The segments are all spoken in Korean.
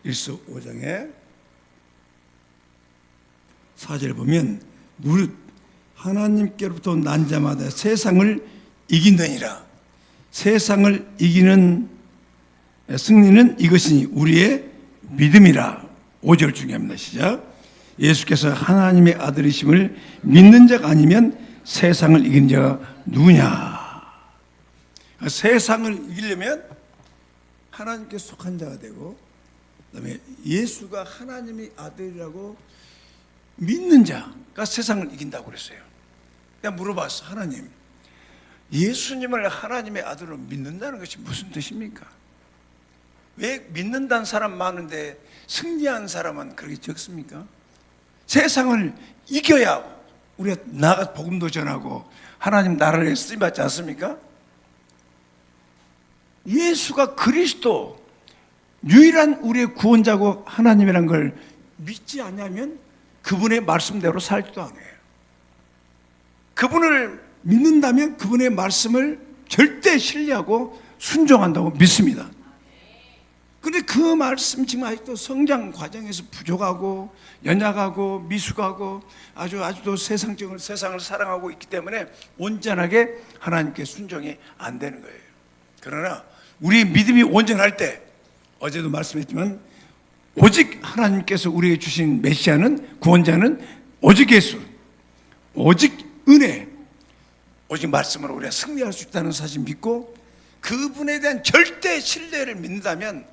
일서 5장에 4절 보면 무릇 하나님께로부터 난 자마다 세상을 이긴다니라. 세상을 이기는 승리는 이것이니 우리의 믿음이라. 5절 중요합니다. 시작. 예수께서 하나님의 아들이심을 믿는 자가 아니면 세상을 이긴 자가 누구냐. 세상을 이기려면 하나님께 속한 자가 되고, 그다음에 예수가 하나님의 아들이라고 믿는 자가 세상을 이긴다고 그랬어요. 내가 물어봤어. 하나님, 예수님을 하나님의 아들로 믿는다는 것이 무슨 뜻입니까? 왜 믿는다는 사람 많은데 승리한 사람은 그렇게 적습니까? 세상을 이겨야 우리가 나가 복음도 전하고 하나님 나라를 쓰임받지 않습니까? 예수가 그리스도 유일한 우리의 구원자고 하나님이란 걸 믿지 않냐면 그분의 말씀대로 살지도 않아요. 그분을 믿는다면 그분의 말씀을 절대 신뢰하고 순종한다고 믿습니다. 그런데 그 말씀 지금 아직도 성장 과정에서 부족하고 연약하고 미숙하고 아주도 세상을 사랑하고 있기 때문에 온전하게 하나님께 순종이 안 되는 거예요. 그러나 우리 믿음이 온전할 때, 어제도 말씀했지만 오직 하나님께서 우리에게 주신 메시아는, 구원자는 오직 예수, 오직 은혜, 오직 말씀으로 우리가 승리할 수 있다는 사실 믿고 그분에 대한 절대 신뢰를 믿는다면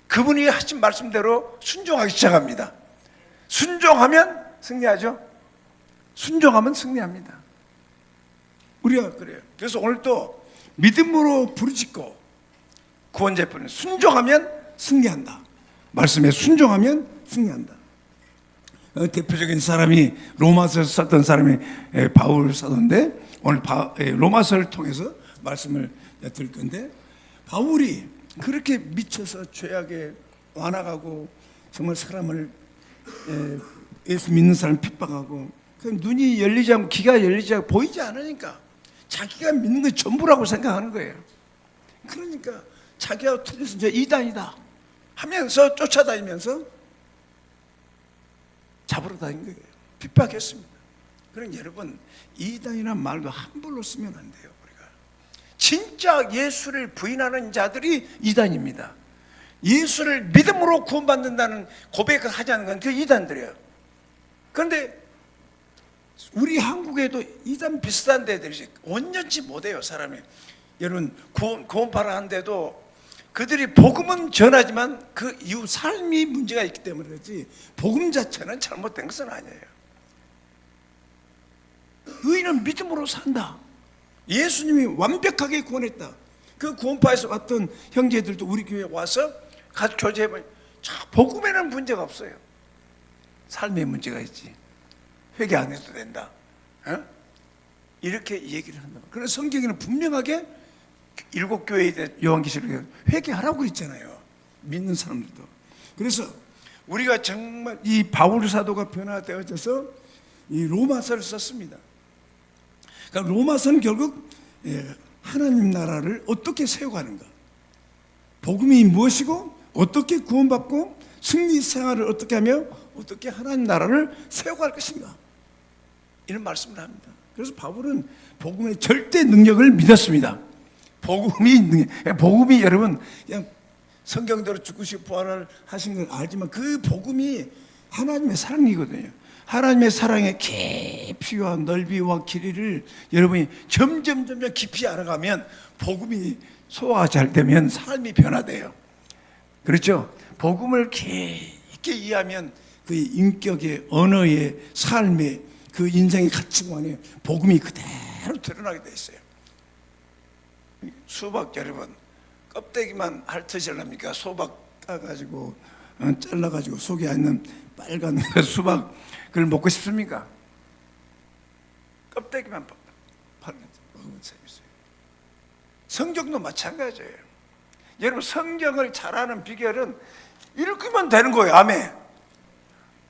그분이 하신 말씀대로 순종하기 시작합니다. 순종하면 승리하죠. 순종하면 승리합니다. 우리가 그래요. 그래서 오늘도 믿음으로 부르짖고 구원자의 분을 순종하면 승리한다. 말씀에 순종하면 승리한다. 대표적인 사람이 로마서를 썼던 사람이 바울 사도인데, 오늘 로마서를 통해서 말씀을 드릴 건데, 바울이 그렇게 미쳐서 죄악에 완악하고 정말 사람을 예수 믿는 사람 핍박하고, 눈이 열리지 않고 귀가 열리지 않고 보이지 않으니까 자기가 믿는 게 전부라고 생각하는 거예요. 그러니까 자기가 틀려서 저 이단이다 하면서 쫓아다니면서 잡으러 다닌 거예요. 핍박했습니다. 그럼 여러분, 이단이란 말도 함부로 쓰면 안 돼요. 우리가 진짜 예수를 부인하는 자들이 이단입니다. 예수를 믿음으로 구원받는다는 고백을 하지 않는 건 그 이단들이에요. 그런데 우리 한국에도 이단 비슷한 데들이 온전치 못해요. 사람이. 여러분, 구원파라 한데도 그들이 복음은 전하지만 그 이후 삶이 문제가 있기 때문에 그렇지 복음 자체는 잘못된 것은 아니에요. 의인은 믿음으로 산다. 예수님이 완벽하게 구원했다. 그 구원파에서 왔던 형제들도 우리 교회에 와서 같이 교제해보니 복음에는 문제가 없어요. 삶에 문제가 있지. 회개 안 해도 된다. 이렇게 얘기를 한다. 그래서 성경에는 분명하게 7교회에 대해 요한계시록에 회개하라고 했잖아요. 믿는 사람들도. 그래서 우리가 정말 이 바울 사도가 변화되어져서 이 로마서를 썼습니다. 그러니까 로마서는 결국 하나님 나라를 어떻게 세워가는가, 복음이 무엇이고 어떻게 구원받고 승리 생활을 어떻게 하며 어떻게 하나님 나라를 세워갈 것인가, 이런 말씀을 합니다. 그래서 바울은 복음의 절대 능력을 믿었습니다. 복음이 여러분 그냥 성경대로 죽으시고 부활을 하신 걸 알지만 그 복음이 하나님의 사랑이거든요. 하나님의 사랑의 깊이와 넓이와 길이를 여러분이 점점 깊이 알아가면 복음이 소화가 잘 되면 삶이 변화돼요. 그렇죠? 복음을 깊게 이해하면 그 인격의, 언어의, 삶의, 그 인생의 가치관에 복음이 그대로 드러나게 돼 있어요. 수박 여러분, 껍데기만 핥으시렵니까? 소박 따가지고 잘라가지고 속에 있는 빨간 수박 그걸 먹고 싶습니까? 껍데기만 먹으면 재밌어요. 성경도 마찬가지예요. 여러분, 성경을 잘하는 비결은 읽으면 되는 거예요. 아멘.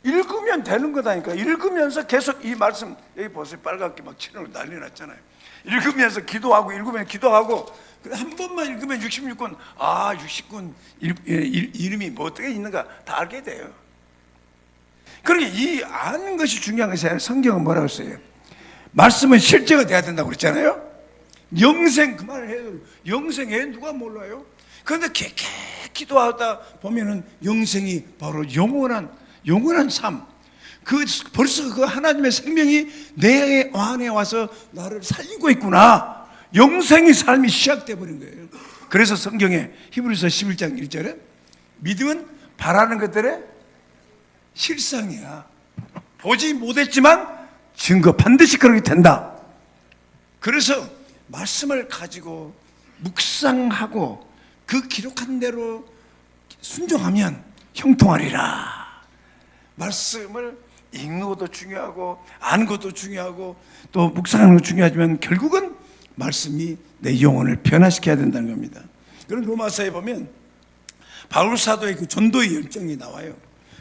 읽으면 되는 거다니까. 읽으면서 계속 이 말씀, 여기 보세요. 빨갛게 막 칠하고 난리 났잖아요. 읽으면서 기도하고 읽으면 기도하고 한 번만 읽으면 66권 60권 이름이 뭐 어떻게 있는가 다 알게 돼요. 그러니까 이 아는 것이 중요한 것이 아니라 성경은 뭐라고 했어요? 말씀은 실제가 돼야 된다고 그랬잖아요. 영생, 그 말을 해요. 영생에 누가 몰라요? 그런데 깊게 기도하다 보면은 영생이 바로 영원한 삶. 벌써 그 하나님의 생명이 내 안에 와서 나를 살리고 있구나. 영생의 삶이 시작돼 버린 거예요. 그래서 성경에 히브리서 11장 1절에 믿음은 바라는 것들의 실상이야. 보지 못했지만 증거, 반드시 그렇게 된다. 그래서 말씀을 가지고 묵상하고 그 기록한 대로 순종하면 형통하리라. 말씀을 읽는 것도 중요하고 아는 것도 중요하고 또 묵상하는 것도 중요하지만 결국은 말씀이 내 영혼을 변화시켜야 된다는 겁니다. 그런 로마서에 보면 바울 사도의 그 전도의 열정이 나와요.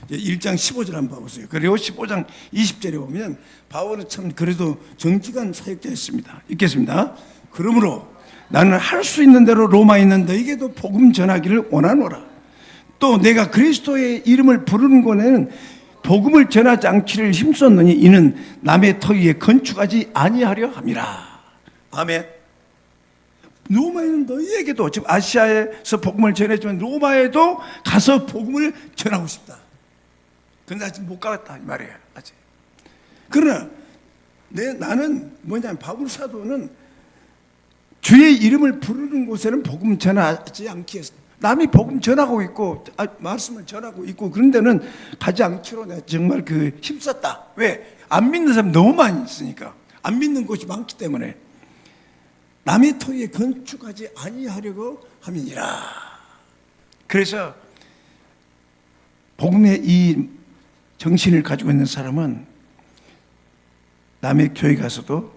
1장 15절 한번 봐보세요. 그리고 15장 20절에 보면 바울은 참 그래도 정직한 사역자였습니다. 읽겠습니다. 그러므로 나는 할 수 있는 대로 로마에 있는 너에게도 복음 전하기를 원하노라. 또 내가 그리스도의 이름을 부르는 곳에는 복음을 전하지 않기를 힘썼느니 이는 남의 터 위에 건축하지 아니하려 함이라. 아멘. 로마에 있는 너희에게도, 지금 아시아에서 복음을 전했지만 로마에도 가서 복음을 전하고 싶다. 근데 아직 못 가봤다 이 말이에요. 아직. 그러나 나는 뭐냐면 바울 사도는 주의 이름을 부르는 곳에는 복음 전하지 않기 위해서 남이 복음 전하고 있고 말씀을 전하고 있고 그런 데는 가지 않기로 내가 정말 힘썼다. 왜? 안 믿는 사람 너무 많이 있으니까. 안 믿는 곳이 많기 때문에 남의 터위에 건축하지 아니하려고 함이니라. 그래서 복음의 이 정신을 가지고 있는 사람은 남의 교회 가서도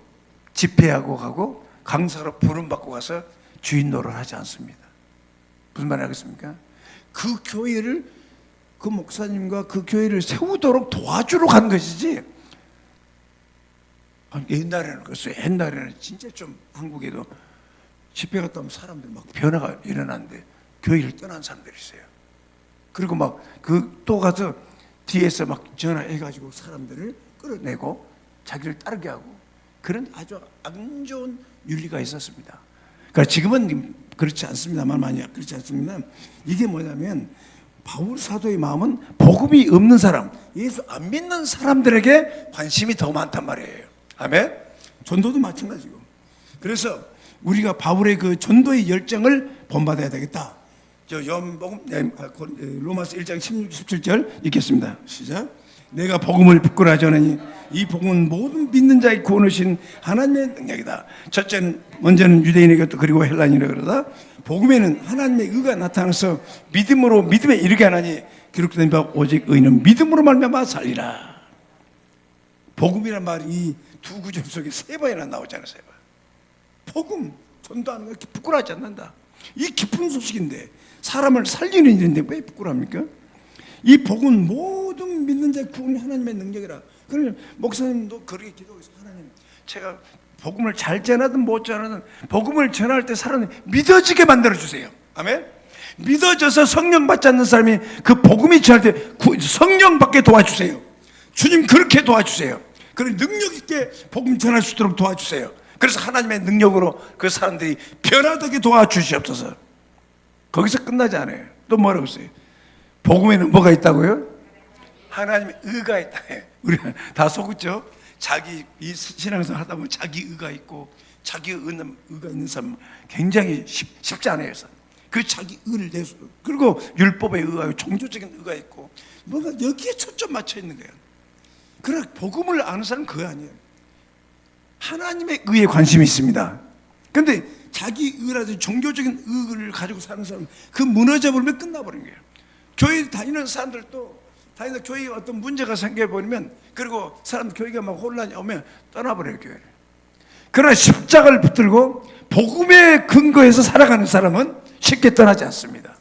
집회하고 가고 강사로 부름받고 가서 주인 노릇을 하지 않습니다. 무슨 말을 하겠습니까? 그 교회를, 그 목사님과 그 교회를 세우도록 도와주러 간 것이지. 옛날에는 그랬어요. 옛날에는 진짜 좀 한국에도 집회 갔다 오면 사람들 막 변화가 일어나는데 교회를 떠난 사람들이 있어요. 그리고 막 또 가서 뒤에서 막 전화해가지고 사람들을 끌어내고 자기를 따르게 하고 그런 아주 안 좋은 윤리가 있었습니다. 그러니까 지금은 그렇지 않습니다만 만약 그렇지 않습니다. 이게 뭐냐면 바울 사도의 마음은 복음이 없는 사람, 예수 안 믿는 사람들에게 관심이 더 많단 말이에요. 아멘. 전도도 마찬가지고. 그래서 우리가 바울의 그 전도의 열정을 본받아야 되겠다. 로마서 1장 16, 17절 읽겠습니다. 시작. 내가 복음을 부끄러워하지 않으니 이 복음은 모든 믿는 자의 구원하신 하나님의 능력이다. 먼저는 유대인에게 또 그리고 헬라인이라 그러다 복음에는 하나님의 의가 나타나서 믿음에 이르게 하나니 기록된 바 오직 의는 믿음으로 말미암아 살리라. 복음이란 말이 이 두 구절 속에 세 번이나 나오잖아요. 세 번. 복음 전도하는 거 부끄러워하지 않는다. 이 깊은 소식인데 사람을 살리는 일인데 왜 부끄러합니까? 이 복은 모든 믿는 자의 구원이 하나님의 능력이라. 그러면 목사님도 그렇게 기도해서 하나님, 제가 복음을 잘 전하든 못 전하든 복음을 전할 때 사람이 믿어지게 만들어 주세요. 아멘. 믿어져서 성령 받지 않는 사람이 그 복음이 전할 때 성령 받게 도와주세요. 주님 그렇게 도와주세요. 그리고 능력 있게 복음 전할 수 있도록 도와주세요. 그래서 하나님의 능력으로 그 사람들이 변화되게 도와주시옵소서. 거기서 끝나지 않아요. 또 뭐라고 했어요? 복음에는 뭐가 있다고요? 하나님의 의가 있다. 우리가 다 속았죠? 자기 이 신앙생활 하다 보면 자기 의가 있고 자기 의가 있는 사람 굉장히 쉽지 않아요. 그 자기 의를 내서 그리고 율법에 의하고 종교적인 의가 있고 뭔가 여기에 초점 맞춰 있는 거예요. 그러나 복음을 아는 사람은 그거 아니에요. 하나님의 의에 관심이 있습니다. 그런데 자기 의라든지 종교적인 의를 가지고 사는 사람은 그 무너져 버리면 끝나버린 거예요. 교회 다니는 사람들도 교회에 어떤 문제가 생겨버리면 그리고 교회가 막 혼란이 오면 떠나버려요. 교회를. 그러나 십자가를 붙들고 복음의 근거에서 살아가는 사람은 쉽게 떠나지 않습니다.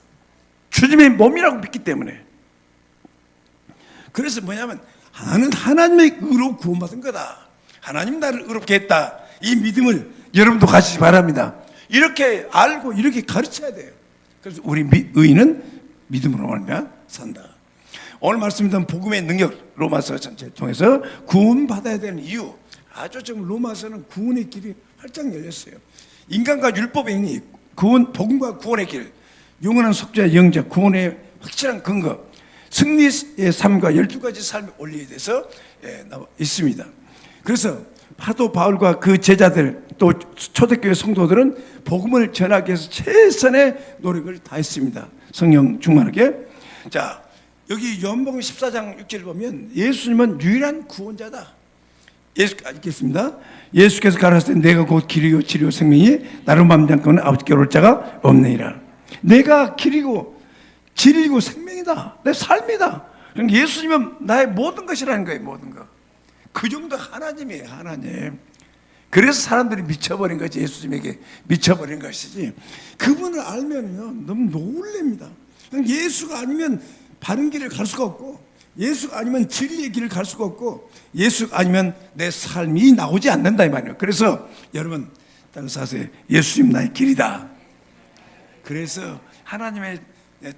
주님의 몸이라고 믿기 때문에. 그래서 뭐냐면 나는 하나님의 의로 구원받은 거다. 하나님 나를 의롭게 했다. 이 믿음을 여러분도 가시기 바랍니다. 이렇게 알고 이렇게 가르쳐야 돼요. 그래서 우리 의인은 믿음으로 말미암아 산다. 오늘 말씀드린 복음의 능력, 로마서 전체를 통해서 구원받아야 되는 이유, 아주 지금 로마서는 구원의 길이 활짝 열렸어요. 인간과 율법의 행위, 복음과 구원의 길, 영원한 속죄와 영접, 구원의 확실한 근거, 승리의 삶과 12가지 삶의 원리에 대해서 나와 있습니다. 그래서 사도 바울과 그 제자들 또 초대교회 성도들은 복음을 전하기 위해서 최선의 노력을 다했습니다. 성령 충만하게. 자, 여기 요한복음 14장 6절을 보면 예수님은 유일한 구원자다. 읽겠습니다. 예수께서 가라사대 내가 곧 길이요 진리요 생명이 나로 말미암고는 아버지께 올 자가 없느니라. 내가 길이고 진리고 생명이다. 내 삶이다. 그러니까 예수님은 나의 모든 것이라는 거예요. 모든 것. 그 정도 하나님이에요. 하나님. 그래서 사람들이 미쳐버린 거지. 예수님에게 미쳐버린 것이지. 그분을 알면요 너무 놀랍니다. 예수가 아니면 바른 길을 갈 수가 없고, 예수가 아니면 진리의 길을 갈 수가 없고, 예수가 아니면 내 삶이 나오지 않는다 이 말이에요. 그래서 여러분 따라서 하세요. 예수님 나의 길이다. 그래서 하나님의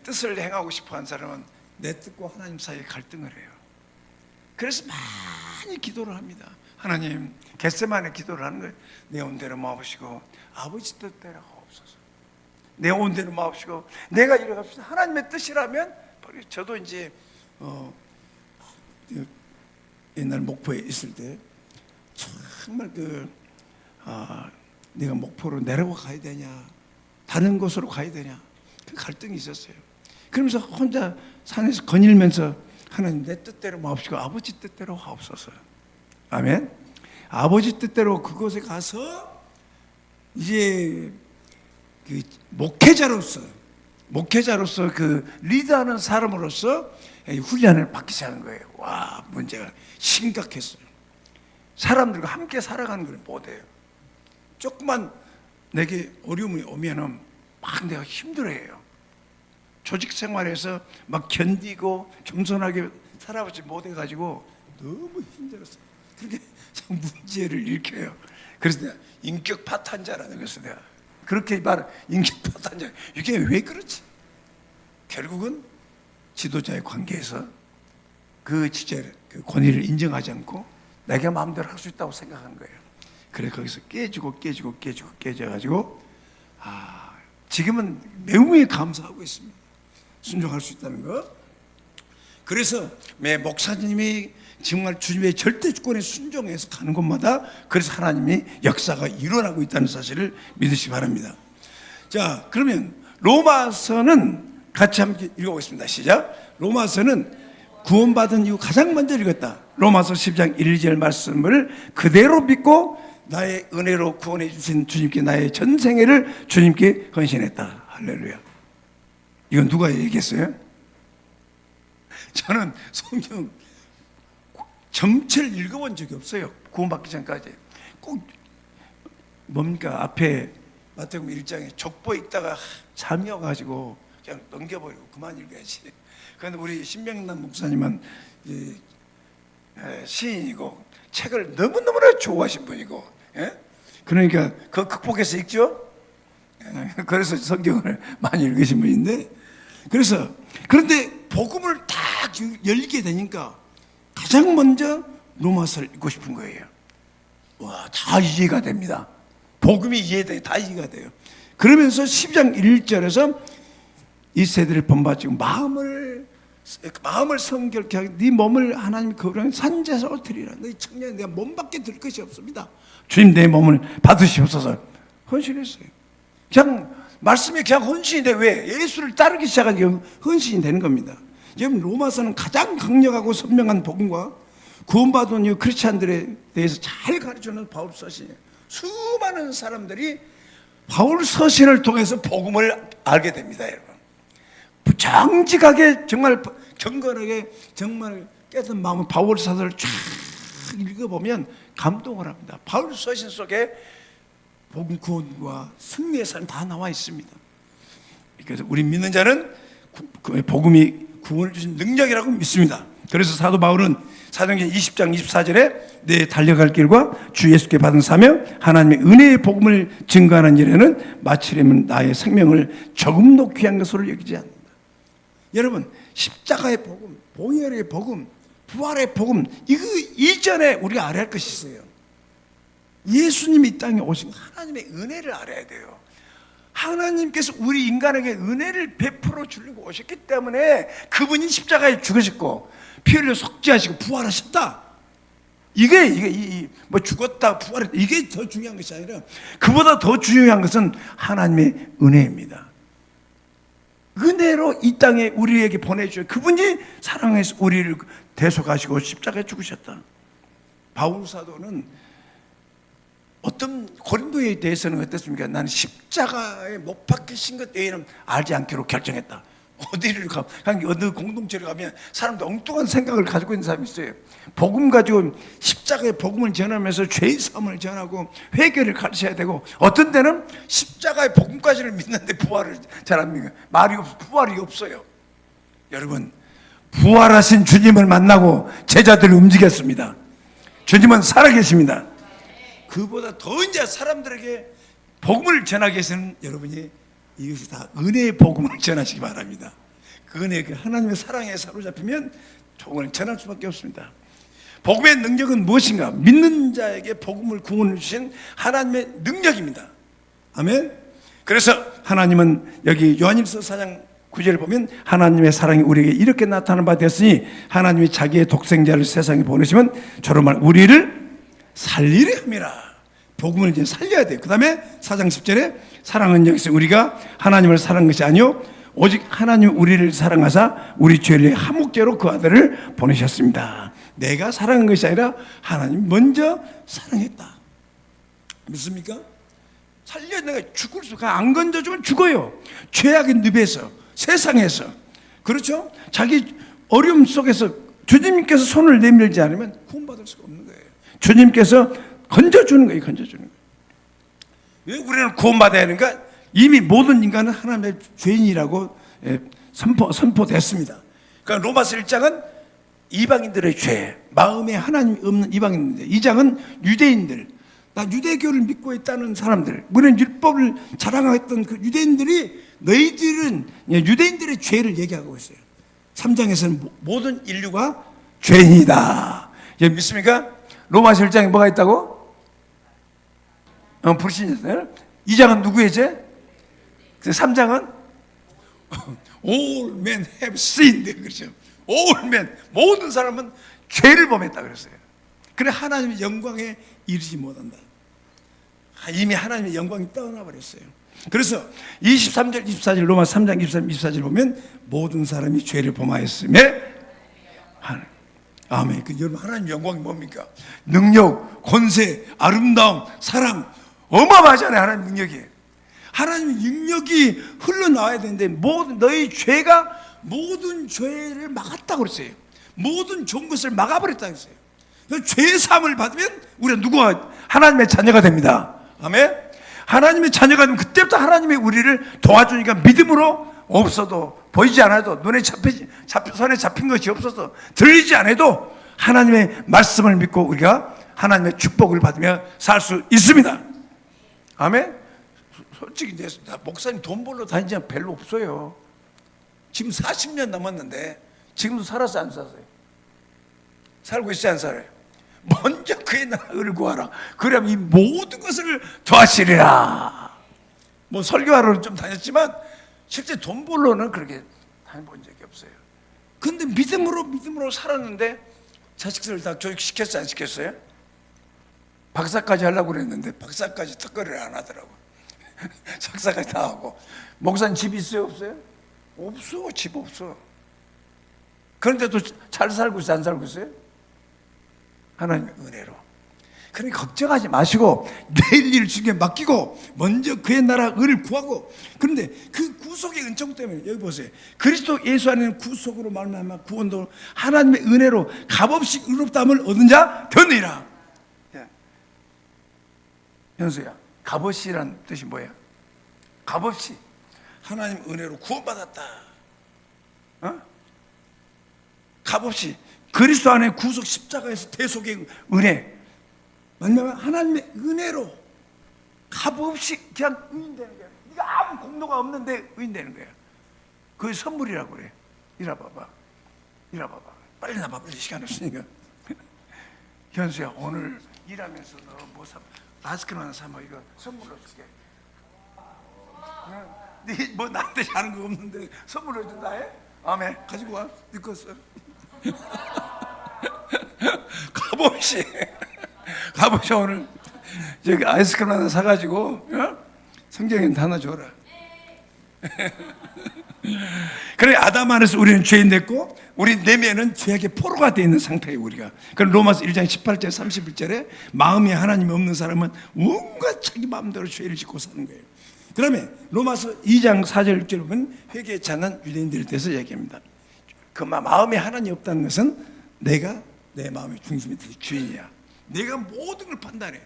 뜻을 행하고 싶어하는 사람은 내 뜻과 하나님 사이에 갈등을 해요. 그래서 많이 기도를 합니다. 하나님, 겟세마네 기도를 하는 거예요. 내 온대로 마옵시고 아버지 뜻대로 하옵소서. 내 온대로 마옵시고 내가 이래갑시다. 하나님의 뜻이라면, 저도 이제 옛날 목포에 있을 때 정말 내가 목포로 내려가야 되냐 다른 곳으로 가야 되냐 그 갈등이 있었어요. 그러면서 혼자 산에서 거닐면서 하나님 내 뜻대로 마옵시고 아버지 뜻대로 하옵소서. 아멘. 아버지 뜻대로 그곳에 가서 이제 그 목회자로서 그 리더하는 사람으로서 훈련을 받기 시작한 거예요. 와, 문제가 심각했어요. 사람들과 함께 살아가는 걸 못해요. 조금만 내게 어려움이 오면은 막 내가 힘들어해요. 조직 생활에서 막 견디고 겸손하게 살아보지 못해가지고 너무 힘들었어요. 그렇게 문제를 일으켜요. 그래서 내가 인격 파탄자라는 것을 내가 그렇게 말, 인격 파탄자. 이게 왜 그렇지? 결국은 지도자의 관계에서 그 지도자의 그 권위를 인정하지 않고 내가 마음대로 할 수 있다고 생각하는 거예요. 그래 거기서 깨져가지고 지금은 매우 감사하고 있습니다. 순종할 수 있다는 거. 그래서 매 목사님이 정말 주님의 절대 주권에 순종해서 가는 곳마다 그래서 하나님이 역사가 일어나고 있다는 사실을 믿으시기 바랍니다. 자, 그러면 로마서는 같이 함께 읽어보겠습니다. 시작. 로마서는 구원받은 이후 가장 먼저 읽었다. 로마서 10장 1절 말씀을 그대로 믿고 나의 은혜로 구원해 주신 주님께 나의 전생애를 주님께 헌신했다. 할렐루야. 이건 누가 얘기했어요? 저는 성경 전체를 읽어본 적이 없어요. 구원받기 전까지. 꼭 뭡니까 앞에 마태복음 1장에 족보 읽다가 잠이 와가지고 그냥 넘겨버리고 그만 읽어야지. 그런데 우리 신명남 목사님은 이제 시인이고 책을 너무너무나 좋아하신 분이고, 그러니까 그 극복해서 읽죠. 그래서 성경을 많이 읽으신 분인데, 그런데 복음을 딱 열리게 되니까 가장 먼저 로마서를 읽고 싶은 거예요. 와, 다 이해가 됩니다. 복음이 이해돼, 다 이해가 돼요. 그러면서 10장 1절에서 이 세대를 본받지고 마음을 성결케 하게 네 몸을 하나님 거룩한 산제사로 드리라. 너희 청년이 내가 몸밖에 드릴 것이 없습니다. 주님 내 몸을 받으시옵소서. 헌신했어요. 그냥 말씀이 그냥 헌신이 돼. 왜? 예수를 따르기 시작하니까 헌신이 되는 겁니다. 지금 로마서는 가장 강력하고 선명한 복음과 구원받은 이 크리스찬들에 대해서 잘 가르쳐주는 바울 서신이에요. 수많은 사람들이 바울 서신을 통해서 복음을 알게 됩니다, 여러분. 정직하게 정말 경건하게 정말 깨끗한 마음으로 바울 사서를 쫙 읽어보면 감동을 합니다. 바울 서신 속에 복음 구원과 승리의 삶 다 나와 있습니다. 그래서 우리 믿는 자는 복음이 구원을 주신 능력이라고 믿습니다. 그래서 사도 바울은 사도행전 20장 24절에 내 달려갈 길과 주 예수께 받은 사명 하나님의 은혜의 복음을 증거하는 일에는 마치려면 나의 생명을 조금도 귀한 것으로 여기지 않는다. 여러분, 십자가의 복음, 보혈의 복음, 부활의 복음, 이거 이전에 우리가 알아야 할 것이 있어요. 예수님이 이 땅에 오신 하나님의 은혜를 알아야 돼요. 하나님께서 우리 인간에게 은혜를 베풀어 주려고 오셨기 때문에 그분이 십자가에 죽으셨고 피 흘려 속죄하시고 부활하셨다. 이게 뭐 죽었다 부활했다 이게 더 중요한 것이 아니라 그보다 더 중요한 것은 하나님의 은혜입니다. 은혜로 이 땅에 우리에게 보내주셔. 그분이 사랑해서 우리를 대속하시고 십자가에 죽으셨다. 바울 사도는 어떤 고린도에 대해서는 어땠습니까? 나는 십자가에 못 박히신 것 외에는 알지 않기로 결정했다. 어디를 가, 어느 공동체를 가면 사람들 엉뚱한 생각을 가지고 있는 사람이 있어요. 복음 가지고 십자가의 복음을 전하면서 죄의 사함을 전하고 회개를 가르쳐야 되고 어떤 때는 십자가의 복음까지는 믿는데 부활을 잘 안 믿어요. 말이 없어, 부활이 없어요. 여러분, 부활하신 주님을 만나고 제자들을 움직였습니다. 주님은 살아계십니다. 그보다 더 이제 사람들에게 복음을 전하기 위해서는 여러분이 이것이 다 은혜의 복음을 전하시기 바랍니다. 그 은혜, 그 하나님의 사랑에 사로잡히면 복음을 전할 수밖에 없습니다. 복음의 능력은 무엇인가? 믿는 자에게 복음을 구원해 주신 하나님의 능력입니다. 아멘. 그래서 하나님은 여기 요한일서 4장 9절을 보면 하나님의 사랑이 우리에게 이렇게 나타난 바 되었으니 하나님이 자기의 독생자를 세상에 보내시면 저로만 우리를 살리려 함이라. 복음을 이제 살려야 돼요. 그 다음에 4장 10절에 사랑은 여기서 우리가 하나님을 사랑한 것이 아니요 오직 하나님 우리를 사랑하사 우리 죄를 화목제로 그 아들을 보내셨습니다. 내가 사랑한 것이 아니라 하나님 먼저 사랑했다. 믿습니까? 살려 내가 죽을 수가 안 건져주면 죽어요. 죄악의 늪에서 세상에서 그렇죠? 자기 어려움 속에서 주님께서 손을 내밀지 않으면 구원받을 수가 없는 거예요. 주님께서 건져주는 거예요. 건져주는 거예요. 왜 우리는 구원받아야 하는가? 이미 모든 인간은 하나님의 죄인이라고 선포됐습니다. 그러니까 로마서 1장은 이방인들의 죄, 마음에 하나님이 없는 이방인들. 2장은 유대인들, 나 유대교를 믿고 있다는 사람들, 우리는 율법을 자랑했던 그 유대인들이 너희들은 유대인들의 죄를 얘기하고 있어요. 3장에서는 모든 인류가 죄인이다. 믿습니까? 로마서 1장에 뭐가 있다고? 불신이었어요. 2장은 누구의 죄? 3장은 All men have sinned. 그렇죠. All men, 모든 사람은 죄를 범했다 그랬어요. 그래 하나님의 영광에 이르지 못한다. 이미 하나님의 영광이 떠나 버렸어요. 그래서 23절, 24절 로마서 3장 23, 24절 보면 모든 사람이 죄를 범하였음에 아멘. 여러분 하나님 영광이 뭡니까? 능력, 권세, 아름다움, 사랑 어마어마하잖아요. 하나님 능력이. 하나님의 능력이 흘러나와야 되는데 모든 너희 죄가 모든 죄를 막았다고 그랬어요. 모든 좋은 것을 막아버렸다고 했어요. 죄의 사함을 받으면 우리는 누구가 하나님의 자녀가 됩니다. 아멘. 하나님의 자녀가 되면 그때부터 하나님이 우리를 도와주니까 믿음으로 없어도 보이지 않아도 눈에 손에 잡힌 것이 없어서 들리지 않아도 하나님의 말씀을 믿고 우리가 하나님의 축복을 받으며 살 수 있습니다. 아멘. 솔직히 나 목사님 돈 벌러 다니는 지 별로 없어요. 지금 40년 넘었는데 지금도 살았어요 안 살았어요? 살고 있어요 안 살아요? 먼저 그의 나라를 구하라. 그러면 이 모든 것을 더하시리라. 뭐 설교하러는 좀 다녔지만 실제 돈 벌러는 그렇게 다녀본 적이 없어요. 근데 믿음으로 살았는데 자식들을 다 교육시켰어요 안 시켰어요? 박사까지 하려고 그랬는데 박사까지 특허를 안 하더라고. 석사까지 다 하고. 목사님 집 있어요 없어요? 없어. 집 없어. 그런데도 잘 살고 있어요 안 살고 있어요? 하나님의 은혜로. 그러니까 걱정하지 마시고 내일 일 중에 맡기고 먼저 그의 나라 의를 구하고. 그런데 그 구속의 은총 때문에 여기 보세요. 그리스도 예수 안에는 구속으로 말미암아 구원도 하나님의 은혜로 값없이 의롭다함을 얻은 자 되느니라. 현수야, 값없이란 뜻이 뭐야? 값없이 하나님 은혜로 구원받았다. 값없이 그리스도 안에 구속 십자가에서 대속의 은혜, 왜냐하면 하나님의 은혜로 값없이 그냥 의인되는 거야. 네가 아무 공로가 없는데 의인되는 거야. 그게 선물이라고 그래. 이라 봐봐. 빨리 나봐. 빨리 시간 없으니까. 현수야, 오늘 일하면서 너 뭐 사? 마스크 하나 사면 이거 선물로 줄게. 네 뭐 나한테 하는 거 없는데 선물로 준다 해? 아멘. 가지고 와. 네 거 써. 값없이 오늘 저기 아이스크림 하나 사가지고 성경에 하나 줘라. 그래, 아담 안에서 우리는 죄인 됐고 우리 내면은 죄악의 포로가 되어 있는 상태예요. 우리가. 그럼 로마서 1장 18절 31절에 마음이 하나님이 없는 사람은 온갖 자기 마음대로 죄를 짓고 사는 거예요. 그러면 로마서 2장 4절 6절에 보면 회개치 않는 유대인들에 대해서 얘기합니다. 그 마음에 하나님이 없다는 것은 내가 내 마음의 중심이 주인이야. 내가 모든 걸 판단해.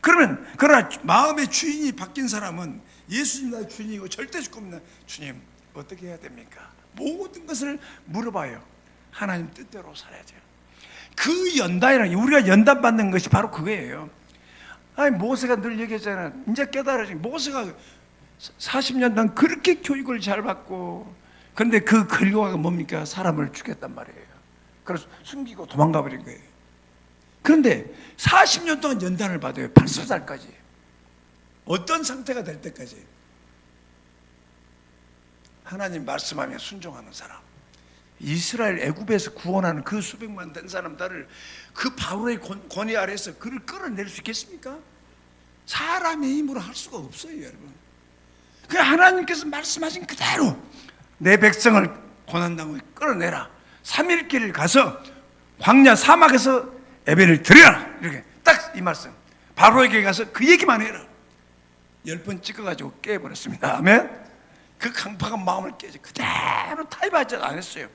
그러나 마음의 주인이 바뀐 사람은 예수님 나의 주인이고 절대 줄 겁니다. 주님 어떻게 해야 됩니까? 모든 것을 물어봐요. 하나님 뜻대로 살아야죠. 그 연단이라는 게, 우리가 연단 받는 것이 바로 그거예요. 아니, 모세가 늘 얘기했잖아. 이제 깨달아지. 모세가 40년 동안 그렇게 교육을 잘 받고, 그런데 그 결과가 뭡니까? 사람을 죽였단 말이에요. 그래서 숨기고 도망가 버린 거예요. 그런데 40년 동안 연단을 받아요. 80살까지. 어떤 상태가 될 때까지? 하나님 말씀하며 순종하는 사람, 이스라엘 애굽에서 구원하는 그 수백만 된 사람들을 그 바로의 권위 아래에서 그를 끌어낼 수 있겠습니까? 사람의 힘으로 할 수가 없어요, 여러분. 그 하나님께서 말씀하신 그대로 내 백성을 고난당을 끌어내라. 3일 길을 가서 광야 사막에서 예배를 드려라. 이렇게 딱 이 말씀. 바로에게 가서 그 얘기만 해라. 10번 찍어가지고 깨버렸습니다. 아멘. 그 강팍한 마음을 깨지 그대로 타협하지 않았어요.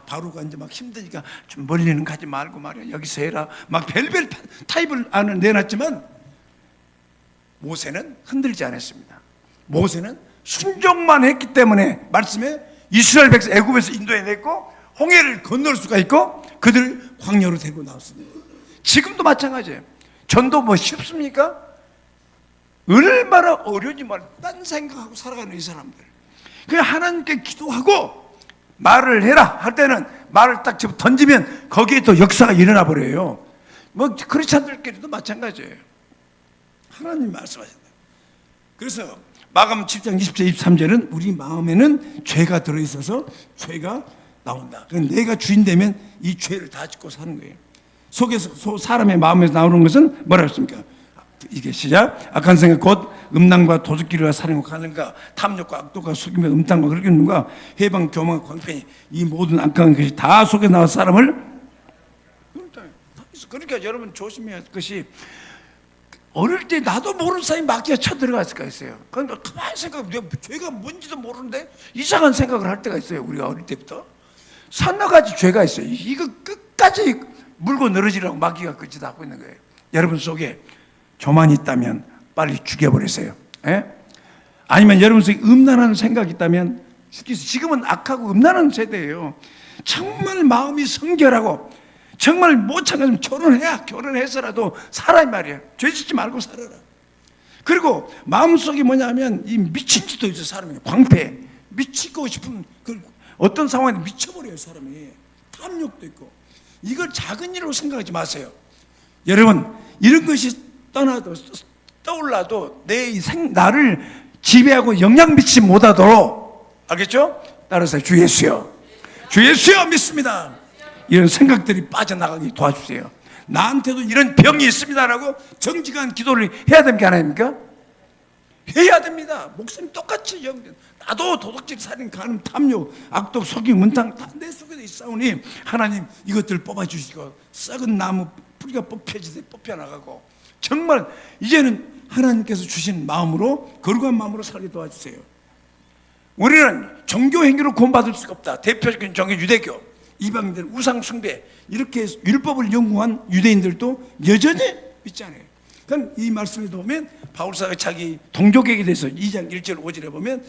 바로가 이제 막 힘드니까 좀 멀리는 가지 말고 말이야, 여기서 해라. 막 별별 타입을 내놨지만 모세는 흔들지 않았습니다. 모세는 순종만 했기 때문에 말씀에 이스라엘 백성 애굽에서 인도해냈고 홍해를 건널 수가 있고 그들 광야로 데리고 나왔습니다. 지금도 마찬가지예요. 전도 뭐 쉽습니까? 얼마나 어려운지 딴 생각하고 살아가는 이 사람들. 그냥 하나님께 기도하고 말을 해라 할 때는 말을 딱 던지면 거기에 또 역사가 일어나 버려요. 뭐 크리스찬들끼리도 마찬가지예요. 하나님 말씀하신다. 그래서 마감 7장 20절 23절은 우리 마음에는 죄가 들어있어서 죄가 나온다. 그럼 내가 주인 되면 이 죄를 다 짓고 사는 거예요. 속에서 사람의 마음에서 나오는 것은 뭐라 했습니까? 이게 시작. 악한 생각 곧 음란과 도둑질과 살인과 가능과 탐욕과 악독과 속임과 음탕과 그렇게 누가 해방 교만과 광팬이 이 모든 악한 것이 다 속에 나와 사람을. 그러니까 여러분 조심해야 할 것이, 어릴 때 나도 모르는 사이 마귀가 쳐들어갈 수가 있어요. 그러니까 가만히 생각하면 죄가 뭔지도 모르는데 이상한 생각을 할 때가 있어요. 우리가 어릴 때부터 서너 가지 죄가 있어요. 이거 끝까지 물고 늘어지라고 마귀가 그 짓 하고 있는 거예요. 여러분 속에 교만이 있다면 빨리 죽여버리세요. 예? 아니면 여러분 속에 음란한 생각이 있다면 죽이세요. 지금은 악하고 음란한 세대예요. 정말 마음이 성결하고 정말 못 참으면 결혼해서라도 살아 말이에요. 죄 짓지 말고 살아라. 그리고 마음속이 뭐냐면 이 미친 짓도 있어요. 사람이 광패, 미치고 싶은 그 어떤 상황에 미쳐버려요. 사람이 탐욕도 있고. 이걸 작은 일로 생각하지 마세요. 여러분, 이런 것이 떠올라도 나를 지배하고 영향 미치지 못하도록, 알겠죠? 따라서 주 예수여, 주 예수여 믿습니다. 이런 생각들이 빠져나가게 도와주세요. 나한테도 이런 병이 있습니다라고 정직한 기도를 해야 되는 게 아닙니까? 해야 됩니다. 목사님 똑같이 나도 도둑질, 살인, 간음, 탐욕, 악독, 속임, 문탕 다 내 속에 있사오니 하나님 이것들 뽑아주시고 썩은 나무 뿌리가 뽑혀나가고 정말 이제는 하나님께서 주신 마음으로, 거룩한 마음으로 살게 도와주세요. 우리는 종교 행위로 구원받을 수가 없다. 대표적인 종교 유대교, 이방인들 우상 숭배, 이렇게 율법을 연구한 유대인들도 여전히 믿지 않아요. 그럼 이 말씀에 보면 바울사가 자기 동족에게 대해서 2장 1절 5절에 보면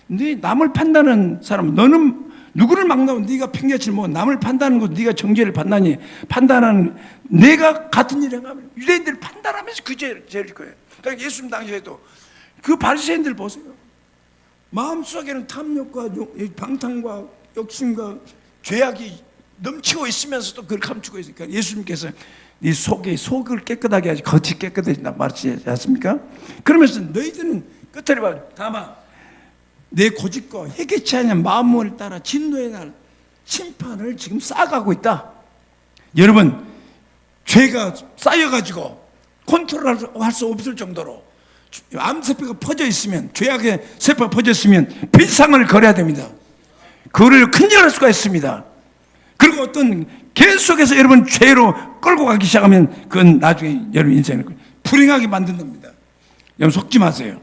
네 남을 판단하는 사람, 너는 누구를 막나면 네가 핑계칠 뭐 남을 판단하는 것도 네가 정죄를 판단하는 내가 같은 일을 하면 유대인들을 판단하면서 그 죄를 거예요. 그러니까 예수님 당시에도 그 바리새인들 보세요. 마음속에는 탐욕과 방탕과 욕심과 죄악이 넘치고 있으면서도 그걸 감추고 있으니까 예수님께서 네 속을 깨끗하게 하지 겉이 깨끗해진다고 말하지 않습니까? 그러면서 너희들은 끝을 봐. 다만 내 고집과 회개치 않은 마음을 따라 진노의 날 심판을 지금 쌓아가고 있다. 여러분, 죄가 쌓여가지고 컨트롤할 수 없을 정도로 암세포가 퍼져 있으면, 죄악의 세포가 퍼져 있으면 빌상을 걸어야 됩니다. 그를 큰절할 수가 있습니다. 그리고 어떤 계속해서 여러분 죄로 끌고 가기 시작하면 그건 나중에 여러분 인생을 불행하게 만든답니다. 여러분 속지 마세요.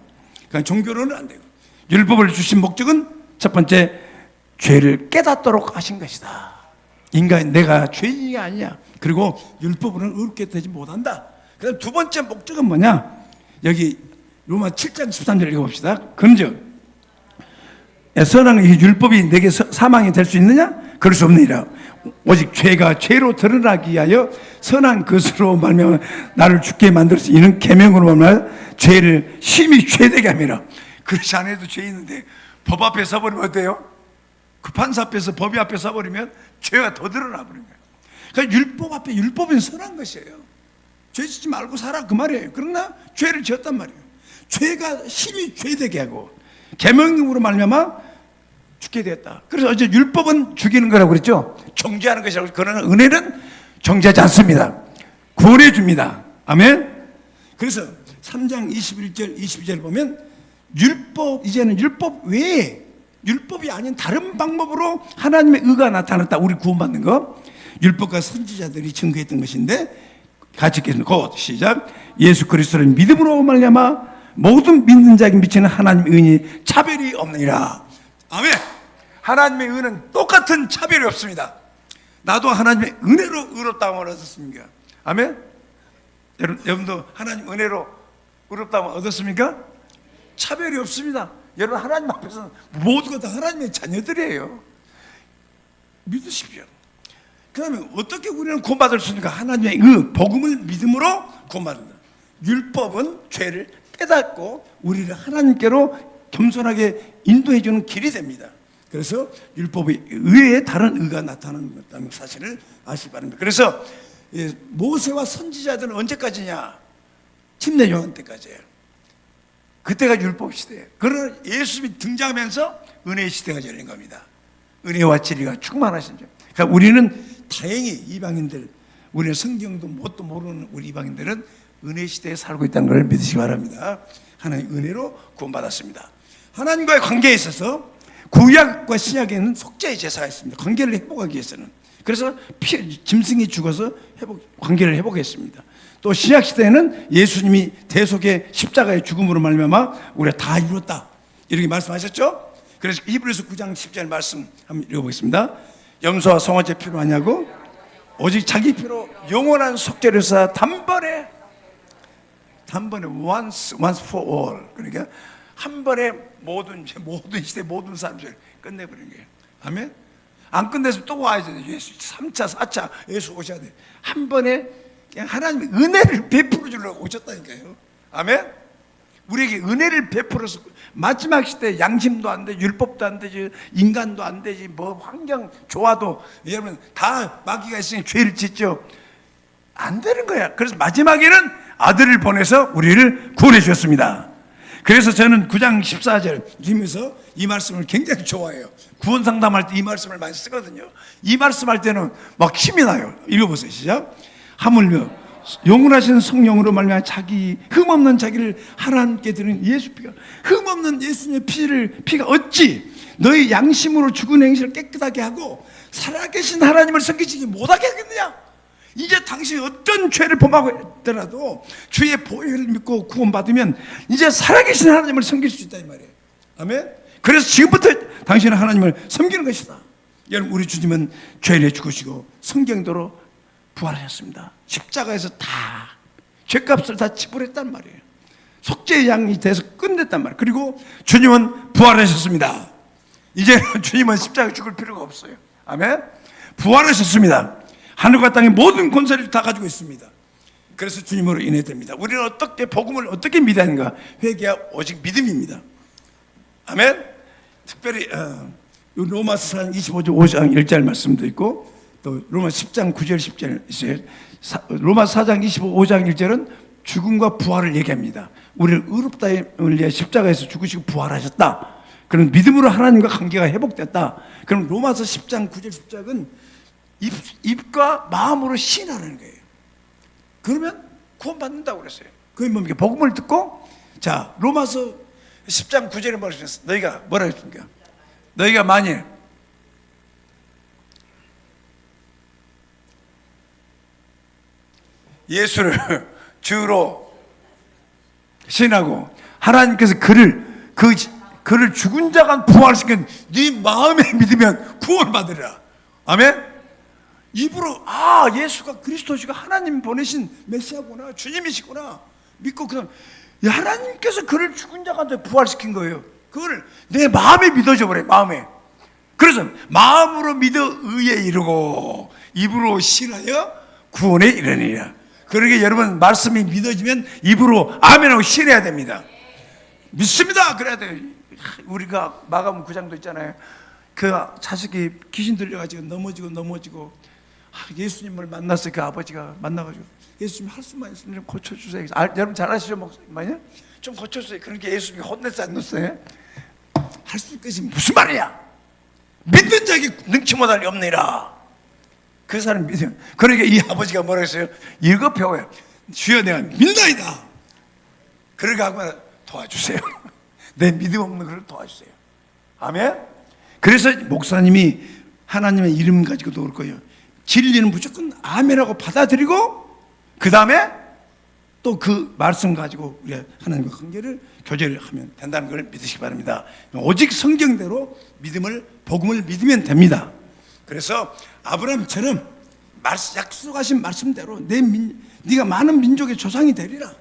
그러니까 종교로는 안 돼요. 율법을 주신 목적은 첫 번째, 죄를 깨닫도록 하신 것이다. 인간, 내가 죄인이 아니야. 그리고 율법으로는 의롭게 되지 못한다. 그다음 두 번째 목적은 뭐냐? 여기 로마 7장 13절 읽어봅시다. 그런즉 선한 율법이 내게 사망이 될 수 있느냐? 그럴 수 없느니라. 오직 죄가 죄로 드러나기 위하여 선한 것으로 말미암아 나를 죽게 만들어서 이는 계명으로 말미암아 죄를 심히 죄되게 함이라. 그렇지 않아도 죄 있는데 법 앞에 서버리면 어때요? 그 판사 앞에서 법이 앞에 서버리면 죄가 더 드러나 버린 거예요. 그러니까 율법 앞에 율법은 선한 것이에요. 죄 짓지 말고 살아 그 말이에요. 그러나 죄를 지었단 말이에요. 죄가 심히 죄되게 하고 계명으로 말미암아 죽게 되었다. 그래서 어제 율법은 죽이는 거라고 그랬죠. 정죄하는 것이라고. 그러나 은혜는 정죄하지 않습니다. 구원해 줍니다. 아멘. 그래서 3장 21절 22절 보면 율법, 이제는 율법 외에 율법이 아닌 다른 방법으로 하나님의 의가 나타났다. 우리 구원받는 거. 율법과 선지자들이 증거했던 것인데 같이 읽겠습니다. 곧 시작. 예수 그리스도를 믿음으로 말미암아 모든 믿는 자에게 미치는 하나님의 은이 차별이 없느니라. 아멘. 하나님의 은은 똑같은 차별이 없습니다. 나도 하나님의 은혜로 의롭다함을 얻었습니까? 아멘. 여러분도 하나님 은혜로 의롭다함을 얻었습니까? 차별이 없습니다. 여러분 하나님 앞에서는 모두가 다 하나님의 자녀들이에요. 믿으십시오. 그 다음에 어떻게 우리는 구원받을 수 있는가? 하나님의 복음을 믿음으로 구원받는다. 율법은 죄를 깨닫고 우리를 하나님께로 겸손하게 인도해주는 길이 됩니다. 그래서 율법의 의에 다른 의가 나타나는 것다는 사실을 아시기 바랍니다. 그래서 모세와 선지자들은 언제까지냐? 침례 요한 때까지예요. 그때가 율법 시대예요. 그러나 예수님이 등장하면서 은혜의 시대가 열린 겁니다. 은혜와 진리가 충만하신 줄. 그러니까 우리는 다행히 이방인들, 우리는 성경도 뭣도 모르는 우리 이방인들은 은혜 시대에 살고 있다는 걸 믿으시기 바랍니다. 하나님 은혜로 구원받았습니다. 하나님과의 관계에 있어서 구약과 신약에는 속죄의 제사가 있습니다. 관계를 회복하기 위해서는. 그래서 짐승이 죽어서 관계를 회복했습니다. 또 신약 시대에는 예수님이 대속의 십자가의 죽음으로 말미암아 우리가 다 이뤘다 이렇게 말씀하셨죠. 그래서 히브리서 9장 10절 말씀 한번 읽어보겠습니다. 염소와 송아지 필요 하냐고? 오직 자기 피로 영원한 속죄를 쌓아 단번에 once for all. 그러니까 한 번에 모든 시대 모든 사람들 끝내버리는 거예요. 아멘. 안 끝내서 또 와야 돼. 예수 3차 4차 예수 오셔야 돼. 한 번에 그냥 하나님의 은혜를 베풀어 주려고 오셨다니까요. 아멘. 우리에게 은혜를 베풀어서 마지막 시대 양심도 안 되지, 율법도 안 되지, 인간도 안 되지, 뭐 환경 좋아도 여러분 다 마귀가 있으니 죄를 짓죠. 안 되는 거야. 그래서 마지막에는 아들을 보내서 우리를 구원해 주셨습니다. 그래서 저는 9장 14절 읽으면서 이 말씀을 굉장히 좋아해요. 구원 상담할 때 이 말씀을 많이 쓰거든요. 이 말씀할 때는 막 힘이 나요. 읽어보세요. 시작. 하물며 영원하신 성령으로 말미암아 자기 흠없는 자기를 하나님께 드린 예수 피가, 흠없는 예수님의 피가 어찌 너희 양심으로 죽은 행실을 깨끗하게 하고 살아계신 하나님을 섬기지 못하게 하겠느냐? 이제 당신이 어떤 죄를 범하고 있더라도 주의 보혈을 믿고 구원받으면 이제 살아계신 하나님을 섬길 수 있다 이 말이에요. 아멘. 그래서 지금부터 당신은 하나님을 섬기는 것이다. 여러분 우리 주님은 죄를 죽으시고 성경대로 부활하셨습니다. 십자가에서 다 죄값을 다 지불했단 말이에요. 속죄의 양이 돼서 끝냈단 말이에요. 그리고 주님은 부활하셨습니다. 이제 주님은 십자가에 죽을 필요가 없어요. 아멘. 부활하셨습니다. 하늘과 땅의 모든 권세를 다 가지고 있습니다. 그래서 주님으로 인해 됩니다. 우리는 어떻게 복음을 어떻게 믿어야 하는가? 회개와 오직 믿음입니다. 아멘. 특별히 로마서 25장 5장 1절 말씀도 있고 또 로마 10장 9절 10절 있어요. 로마 4장 25장 1절은 죽음과 부활을 얘기합니다. 우리를 의롭다를 위해 십자가에서 죽으시고 부활하셨다. 그런 믿음으로 하나님과 관계가 회복됐다. 그럼 로마서 10장 9절 10절은 입과 마음으로 신하는 거예요. 그러면 구원받는다고 그랬어요. 그게 뭡니까? 복음을 듣고, 자, 로마서 10장 9절에 말씀했어요. 너희가 뭐라 했습니까? 너희가 만일 예수를 주로 신하고 하나님께서 그를 죽은 자가 부활시킨 네 마음에 믿으면 구원받으리라. 아멘. 입으로 예수가 그리스도시가 하나님 보내신 메시아구나, 주님이시구나 믿고 그럼 하나님께서 그를 죽은 자한테 부활시킨 거예요. 그걸 내 마음에 믿어져 버려요. 마음에. 그래서 마음으로 믿어 의에 이르고 입으로 신하여 구원에 이르니라. 그러게 여러분 말씀이 믿어지면 입으로 아멘하고 신해야 됩니다. 믿습니다. 그래야 돼요. 우리가 마가복음 9장도 있잖아요. 그 자식이 귀신 들려가지고 넘어지고 예수님을 만났어요. 그 아버지가 만나가지고 예수님 할 수만 있으면 좀 고쳐주세요. 여러분 잘 아시죠? 목사님? 좀 고쳐주세요. 그러니까 예수님이 혼냈어 안 냈어요? 할 수 있겠지 무슨 말이야? 믿는 자에게 능치 못할 리 없느니라. 그 사람 믿으면 그러니까 이 아버지가 뭐라 했어요? 이거 배워요. 주여 내가 믿나이다. 그러게 하고 도와주세요. 내 믿음 없는 그를 도와주세요. 아멘. 그래서 목사님이 하나님의 이름 가지고도 그럴 거예요. 진리는 무조건 아멘하고 받아들이고 그 다음에 또 그 말씀 가지고 우리 하나님과 관계를 교제를 하면 된다는 걸 믿으시기 바랍니다. 오직 성경대로 복음을 믿으면 됩니다. 그래서 아브라함처럼 약속하신 말씀대로 네가 많은 민족의 조상이 되리라.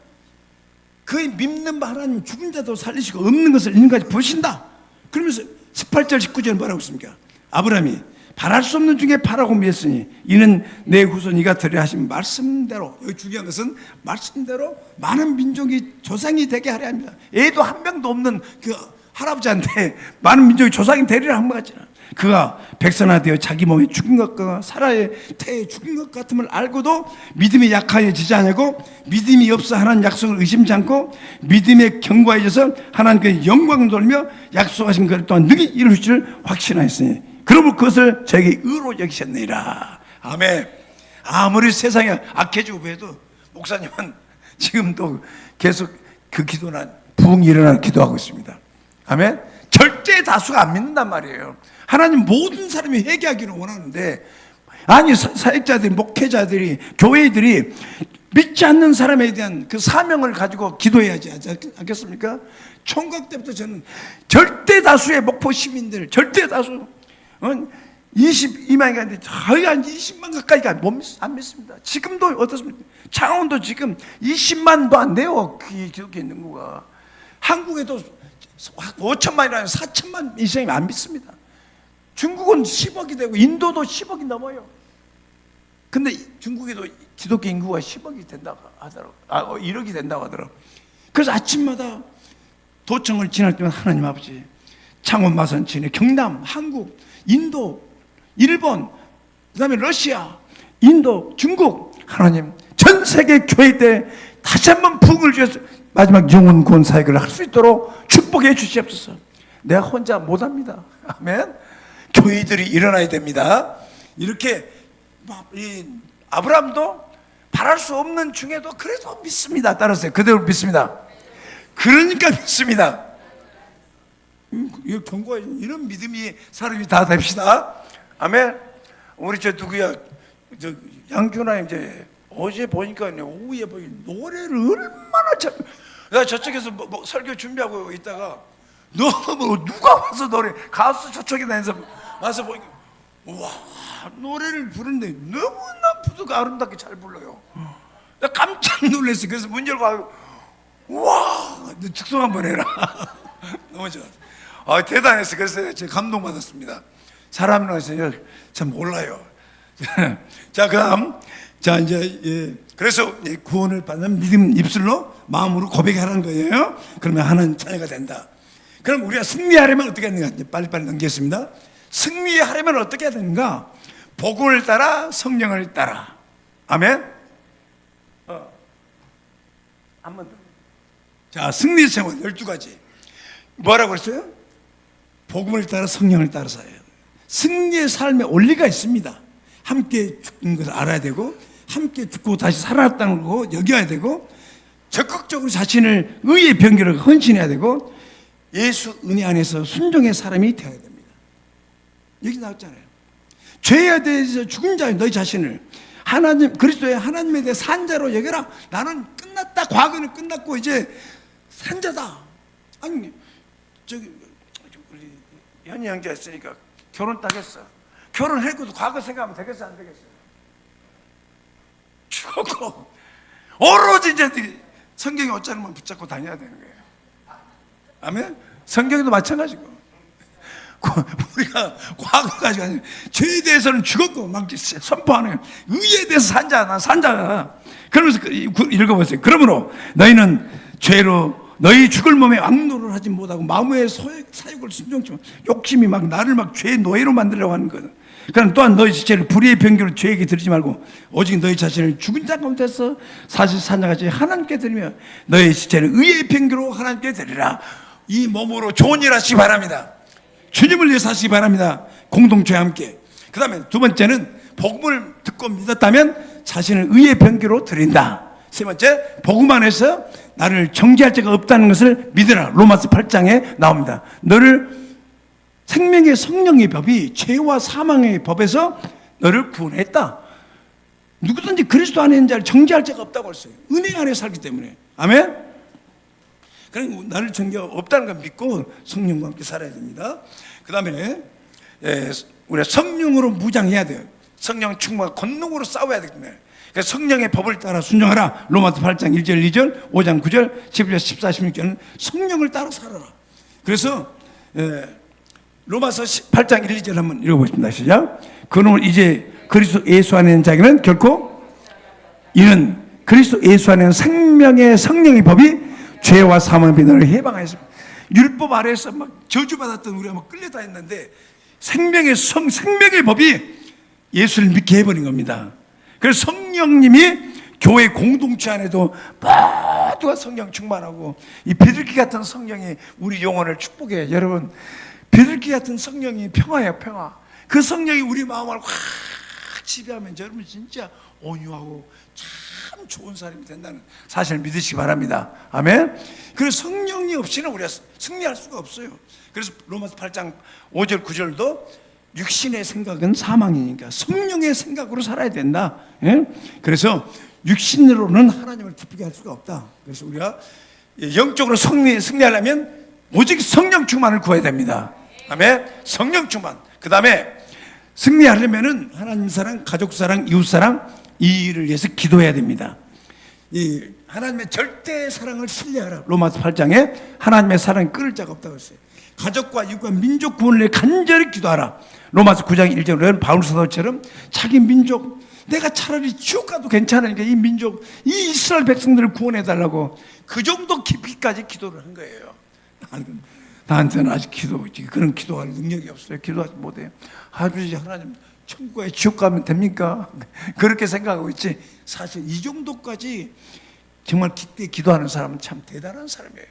그의 믿는 하나님 죽은 자도 살리시고 없는 것을 있는 것까지 보신다. 그러면서 18절 19절 뭐라고 있습니까? 아브라함이 바랄 수 없는 중에 바라고 믿었으니 이는 내 후손 이가 되려 하신 말씀대로, 여기 중요한 것은 말씀대로 많은 민족이 조상이 되게 하려 합니다. 애도 한 명도 없는 그 할아버지한테 많은 민족이 조상이 되리라 한 것 같잖아. 그가 백성화되어 자기 몸에 죽은 것과 사라의 태에 죽은 것 같음을 알고도 믿음이 약하여지지 않고 믿음이 없어 하나님 약속을 의심치 않고 믿음에 견고해져서 하나님께 영광을 돌며 약속하신 것 또한 능히 이루실 줄 확신하였으니 그러므로 그것을 저에게 의로 여기셨느니라. 아멘. 아무리 세상이 악해지고 해도 목사님은 지금도 계속 그 기도나 부흥이 일어나는 기도하고 있습니다. 아멘. 절대 다수가 안 믿는단 말이에요. 하나님 모든 사람이 회개하기를 원하는데 아니 사역자들이 목회자들이 교회들이 믿지 않는 사람에 대한 그 사명을 가지고 기도해야지 않겠습니까? 총각 때부터 저는 절대 다수의 목포 시민들 절대 다수 22만이 가는데 거의 한 20만 가까이가 안 믿습니다. 지금도 어떻습니까? 창원도 지금 20만도 안 돼요. 기독교 인구가. 한국에도 5천만이라는 4천만 이상이 안 믿습니다. 중국은 10억이 되고 인도도 10억이 넘어요. 근데 중국에도 기독교 인구가 10억이 된다고 하더라고. 1억이 된다고 하더라고. 그래서 아침마다 도청을 지날 때마다 하나님 아버지 창원 마산 진해 경남 한국 인도 일본 그다음에 러시아 인도 중국 하나님 전 세계 교회 때 다시 한번 부흥을 주셔서 마지막 영혼 구원 사역을 할 수 있도록 축복해 주시옵소서. 내가 혼자 못합니다. 아멘. 교회들이 일어나야 됩니다. 이렇게 이 아브라함도 바랄 수 없는 중에도 그래도 믿습니다. 따라서요. 그대로 믿습니다. 그러니까 믿습니다. 경고해. 이런 믿음이 사람이 다 됩시다. 아멘. 우리 누구야? 양준아 이제 어제 보니까 오후에 노래를 얼마나 잘. 내가 저쪽에서 설교 준비하고 있다가 너무 누가 와서 노래 가수 저쪽에 다니면서 와서 보니까 와 노래를 부르는데 너무나 부드럽고 아름답게 잘 불러요. 나 깜짝 놀랐어요. 그래서 문 열고 와 너 축성 한번 해라. 너무 좋아. 대단했어. 그래서 제가 감동받았습니다. 사람이라고 해서 참 몰라요. 자, 그다음, 자, 이제, 그래서 구원을 받는 믿음 입술로 마음으로 고백하라는 거예요. 그러면 하나님 자녀가 된다. 그럼 우리가 승리하려면 어떻게 하는가? 이제 빨리빨리 넘기겠습니다. 승리하려면 어떻게 해야 되는가? 복음을 따라 성령을 따라. 아멘. 한 번 더. 자, 승리 생활 12가지. 뭐라고 했어요? 복음을 따라 성령을 따라 살아야 돼요. 승리의 삶에 원리가 있습니다. 함께 죽는 것을 알아야 되고, 함께 죽고 다시 살아났다는 거 여겨야 되고, 적극적으로 자신을 의의 병기로 헌신해야 되고, 예수 은혜 안에서 순종의 사람이 되어야 됩니다. 여기 나왔잖아요. 죄에 대해서 죽은 자여 너희 자신을 하나님, 그리스도의 하나님에 대해 산자로 여겨라. 나는 끝났다. 과거는 끝났고 이제 산자다. 아니, 저기 우리 현이 형제가 있으니까 결혼 딱 했어. 결혼했고도 과거 생각하면 되겠어, 안 되겠어? 죽었고 오로지 이제 성경이 어쩌면 붙잡고 다녀야 되는 거예요. 아멘? 성경도 마찬가지고 우리가 과거 가지고 아니라 죄에 대해서는 죽었고 막 선포하는 의에 대해서 산자, 난 산자가. 그러면서 읽어보세요. 그러므로 너희는 죄로 너희 죽을 몸에 악노를 하지 못하고 마음의 사욕을 순종치 못, 욕심이 막 나를 막 죄의 노예로 만들려고 하는 거다. 그럼 또한 너희 지체를 불의의 병기로 죄에게 드리지 말고 오직 너희 자신을 죽은 자 가운데서 사실 산자같이 하나님께 드리며 너희 지체를 의의 병기로 하나님께 드리라. 이 몸으로 좋은 일 하시기 바랍니다. 주님을 위해 사시기 바랍니다. 공동체와 함께. 그 다음에 두 번째는 복음을 듣고 믿었다면 자신을 의의 병기로 드린다. 세 번째, 복음 안에서 나를 정죄할 자가 없다는 것을 믿으라. 로마서 8장에 나옵니다. 너를 생명의 성령의 법이 죄와 사망의 법에서 너를 구원했다. 누구든지 그리스도 안에 있는 자를 정죄할 자가 없다고 했어요. 은혜 안에 살기 때문에. 아멘? 그러니까 나를 정죄가 없다는 걸 믿고 성령과 함께 살아야 됩니다. 그 다음에 우리가 성령으로 무장해야 돼요. 성령 충만 권능으로 싸워야 되기 때문에. 그래서 성령의 법을 따라 순종하라. 로마서 8장 1절 2절 5장 9절 11절 14 16절은 성령을 따라 살아라. 그래서 로마서 8장 1, 2절 한번 읽어보겠습니다. 시작. 그놈을 이제 그리스도 예수 안에 있는 자에게는 결코 이는 그리스도 예수 안에 있는 생명의 성령의 법이 죄와 사망의 비난을 해방하였습니다. 율법 아래에서 막 저주받았던 우리가 막 끌려다녔는데 생명의 법이 예수를 믿게 해버린 겁니다. 그래서 성령님이 교회 공동체 안에도 모두가 성령 충만하고 이 비둘기 같은 성령이 우리 영혼을 축복해요. 여러분, 비둘기 같은 성령이 평화예요, 평화. 그 성령이 우리 마음을 확 지배하면 여러분 진짜 온유하고 참 좋은 사람이 된다는 사실을 믿으시기 바랍니다. 아멘. 그래서 성령이 없이는 우리가 승리할 수가 없어요. 그래서 로마서 8장 5절 9절도 육신의 생각은 사망이니까 성령의 생각으로 살아야 된다. 예? 그래서 육신으로는 하나님을 기쁘게 할 수가 없다. 그래서 우리가 영적으로 승리하려면 오직 성령 충만을 구해야 됩니다. 아멘. 성령 충만. 그 다음에 승리하려면은 하나님 사랑, 가족 사랑, 이웃 사랑 이 일을 위해서 기도해야 됩니다. 이 하나님의 절대 사랑을 신뢰하라. 로마서 8장에 하나님의 사랑이 끊을 자가 없다고 했어요. 가족과 이웃과 민족 구원을 위해 간절히 기도하라. 로마서 9장 1절에는 바울 사도처럼 자기 민족, 내가 차라리 지옥 가도 괜찮으니까 이 민족, 이 이스라엘 백성들을 구원해달라고 그 정도 깊이까지 기도를 한 거예요. 나한테는 아직 그런 기도할 능력이 없어요. 기도하지 못해요. 아버지 하나님 천국에 지옥 가면 됩니까? 그렇게 생각하고 있지. 사실 이 정도까지 정말 깊게 기도하는 사람은 참 대단한 사람이에요.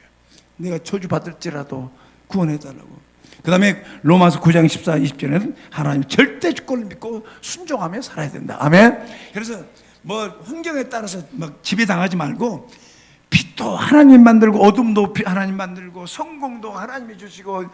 내가 저주받을지라도 구원해달라고. 그 다음에 로마서 9장 14, 20절에는 하나님 절대 주권을 믿고 순종하며 살아야 된다. 아멘. 그래서 뭐 환경에 따라서 막 지배당하지 말고 빛도 하나님 만들고 어둠도 하나님 만들고 성공도 하나님이 주시고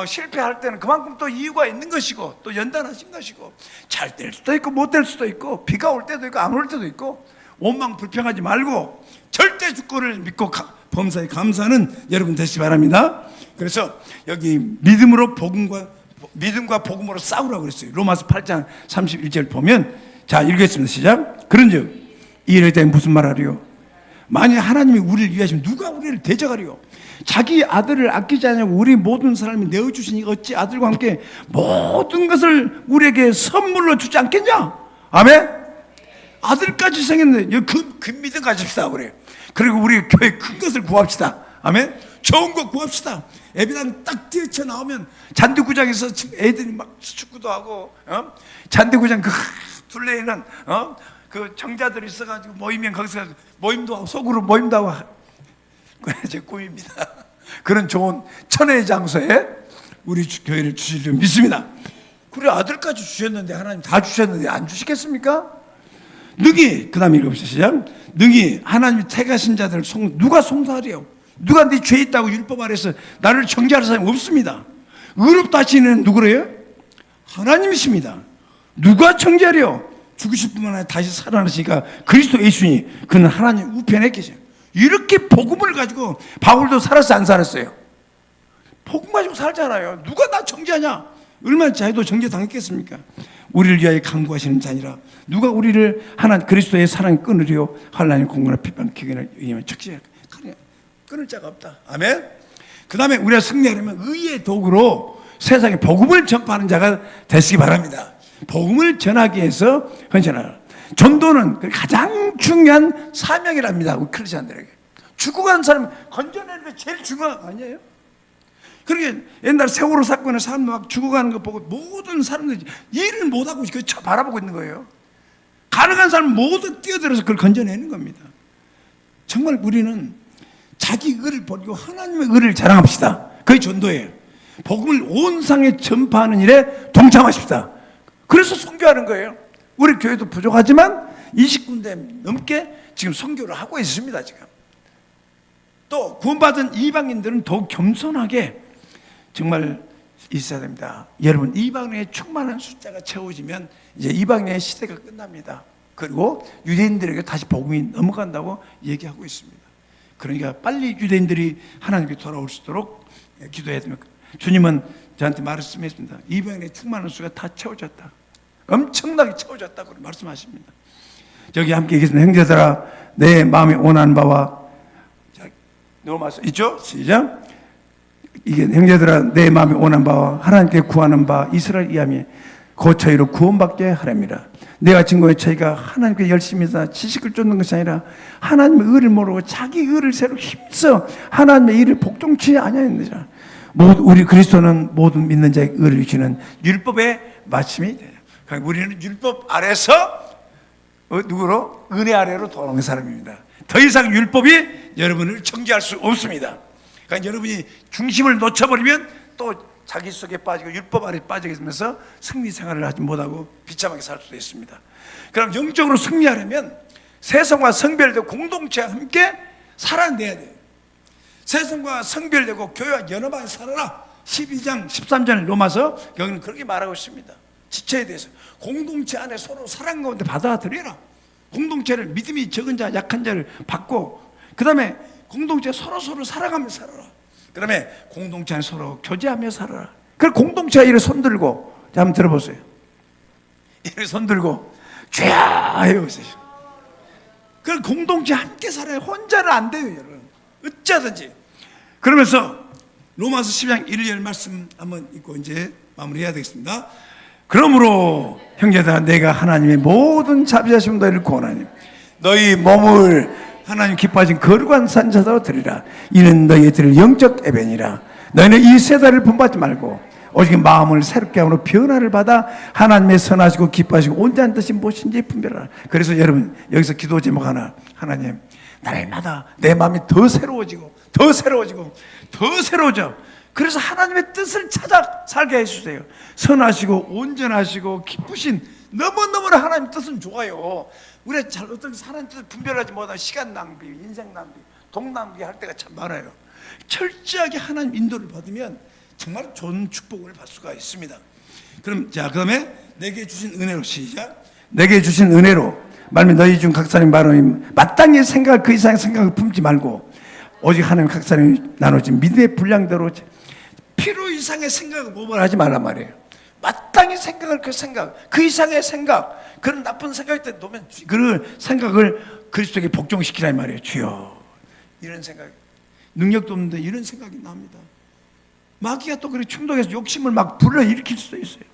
실패할 때는 그만큼 또 이유가 있는 것이고 또 연단하신 것이고 잘 될 수도 있고 못 될 수도 있고 비가 올 때도 있고 안 올 때도 있고 원망 불평하지 말고 절대 주권을 믿고 범사에 감사하는 여러분 되시기 바랍니다. 그래서 여기 믿음과 복음으로 싸우라고 그랬어요. 로마서 8장 31절 보면 자 읽겠습니다. 시작. 그런즉 이 일에 대해 무슨 말하리요? 만약 하나님이 우리를 위하시면 누가 우리를 대적하리요? 자기 아들을 아끼지 않냐고 우리 모든 사람이 내어주시니 어찌 아들과 함께 모든 것을 우리에게 선물로 주지 않겠냐? 아멘? 아들까지 생겼는데 그 믿음 가집시다 그래. 그리고 우리 교회 큰 것을 구합시다. 아멘? 좋은 거 구합시다. 예배당 딱 뛰쳐 나오면 잔디구장에서 애들이 막 축구도 하고 잔디구장 그 둘레에는 그 정자들이 있어가지고 모이면 거기서 모임도 하고 속으로 모임도 하고 제 꿈입니다. 그런 좋은 천혜의 장소에 우리 교회를 주시리를 믿습니다. 그래 아들까지 주셨는데 하나님 다 주셨는데 안 주시겠습니까? 능히 그 다음에 읽어보시죠. 능히 하나님이 택하신 자들을 누가 송사하리요? 누가 네 죄 있다고 율법 아래서 나를 정죄할 사람이 없습니다. 의롭다 하시는 누구래요? 하나님이십니다. 누가 정죄하려? 죽으실 뿐만 아니라 다시 살아나시니까 그리스도 예수니 그는 하나님 우편에 계셔요. 이렇게 복음을 가지고 바울도 살았어 안 살았어요? 복음 가지고 살잖아요. 누가 나 정죄하냐? 얼마나 자기도 정죄 당했겠습니까? 우리를 위하여 강구하시는 자니라. 누가 우리를 하나님 그리스도의 사랑에 끊으려 하나님 공고나 비판 기근을 의하면 적시해 끊을 자가 없다. 아멘. 그 다음에 우리가 승리하려면 의의 도구로 세상에 복음을 전파하는 자가 되시기 바랍니다. 복음을 전하기 위해서 헌신하라. 전도는 가장 중요한 사명이랍니다. 우리 크리스천들에게. 죽어간 사람 건져내는 게 제일 중요한 거 아니에요? 그러니까 옛날 세월호 사건에 사람들 막 죽어가는 거 보고 모든 사람들이 일을 못하고 바라보고 있는 거예요. 가능한 사람 모두 뛰어들어서 그걸 건져내는 겁니다. 정말 우리는 자기 의를 버리고 하나님의 의를 자랑합시다. 그게 전도예요. 복음을 온 상에 전파하는 일에 동참하십시다. 그래서 선교하는 거예요. 우리 교회도 부족하지만 20군데 넘게 지금 선교를 하고 있습니다. 지금 또 구원받은 이방인들은 더욱 겸손하게 정말 있어야 됩니다. 여러분 이방인의 충만한 숫자가 채워지면 이제 이방인의 시대가 끝납니다. 그리고 유대인들에게 다시 복음이 넘어간다고 얘기하고 있습니다. 그러니까 빨리 유대인들이 하나님께 돌아올 수 있도록 기도해야 됩니다. 주님은 저한테 말씀했습니다. 이방인의 충만한 수가 다 채워졌다. 엄청나게 채워졌다고 말씀하십니다. 저기 함께 계신 형제들아 내 마음이 원하는 바와 넘어서 있죠? 시작. 이게 형제들아 내 마음이 원하는 바와 하나님께 구하는 바 이스라엘 이함이 그 저희로 구원받게 하렵니다. 내가 증거의 저희가 하나님께 열심히 사 지식을 쫓는 것이 아니라 하나님의 의를 모르고 자기 의를 새로 힘써 하나님의 일을 복종치 아니하였느니라. 우리 그리스도는 모든 믿는 자의 의를 주시는 율법의 마침이 돼요. 그러니까 우리는 율법 아래서 누구로? 은혜 아래로 돌아오는 사람입니다. 더 이상 율법이 여러분을 정죄할 수 없습니다. 그러니까 여러분이 중심을 놓쳐버리면 또 자기 속에 빠지고 율법 아래 빠지게 되면서 승리 생활을 하지 못하고 비참하게 살 수도 있습니다. 그럼 영적으로 승리하려면 세상과 성별되고 공동체와 함께 살아내야 돼요. 세상과 성별되고 교회와 연합하게 살아라. 12장 13절 로마서 여기는 그렇게 말하고 있습니다. 지체에 대해서 공동체 안에 서로 사랑 가운데 받아들여라. 공동체를 믿음이 적은 자 약한 자를 받고 그 다음에 공동체 서로 사랑하며 살아라. 그 다음에 공동체 안에 서로 교제하며 살아라. 그걸 공동체가 이렇게 손들고 한번 들어보세요. 이렇게 손들고 죄야 해보세요. 그걸 공동체 함께 살아야 혼자는 안 돼요 여러분. 어쩌든지. 그러면서 로마서 12장 1절 말씀 한번 읽고 이제 마무리해야 되겠습니다. 그러므로 형제들아 내가 하나님의 모든 자비하심 너희를 구원하니 너희 몸을 하나님 기뻐하신 거룩한 산자로 드리라. 이는 너희의 드릴 영적 예배니라. 너희는 이 세대를 본받지 말고 오직 마음을 새롭게 함으로 변화를 받아 하나님의 선하시고 기뻐하시고 온전한 뜻이 무엇인지 분별하라. 그래서 여러분 여기서 기도 제목 하나, 하나님 날마다 내 마음이 더 새로워지고 더 새로워지고 더 새로워져. 그래서 하나님의 뜻을 찾아 살게 해주세요. 선하시고 온전하시고 기쁘신 너무너무나 하나님 뜻은 좋아요. 우리가 잘 어떤 하나님 뜻을 분별하지 못하고 시간 낭비, 인생 낭비, 돈 낭비 할 때가 참 많아요. 철저하게 하나님 인도를 받으면 정말 좋은 축복을 받을 수가 있습니다. 그럼 자 그다음에 내게 주신 은혜로 시작. 내게 주신 은혜로 말하면 너희 중 각 사람이 말하면 마땅히 생각을 그 이상의 생각을 품지 말고 오직 하나님 각 사람이 나눠진 믿음의 분량대로 필요 이상의 생각을 모발하지 말란 말이에요. 마땅히 생각을 그 이상의 생각 그런 나쁜 생각일 때 놓으면 그 생각을 그리스도에게 복종시키란 말이에요. 주여 이런 생각 능력도 없는데 이런 생각이 납니다. 마귀가 또 그렇게 충동해서 욕심을 막 불러일으킬 수도 있어요.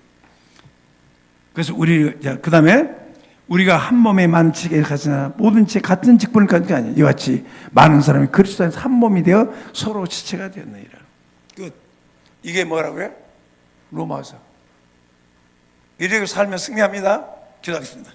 그래서 그 다음에 우리가 한 몸에 많은 지체가 가지나 모든 지체 같은 직분을 가진 게 아니에요. 이와 같이 많은 사람이 그리스도 안에서 한 몸이 되어 서로 지체가 되었느니라. 끝. 이게 뭐라고요? 로마서. 이렇게 살면 승리합니다. 기도하겠습니다.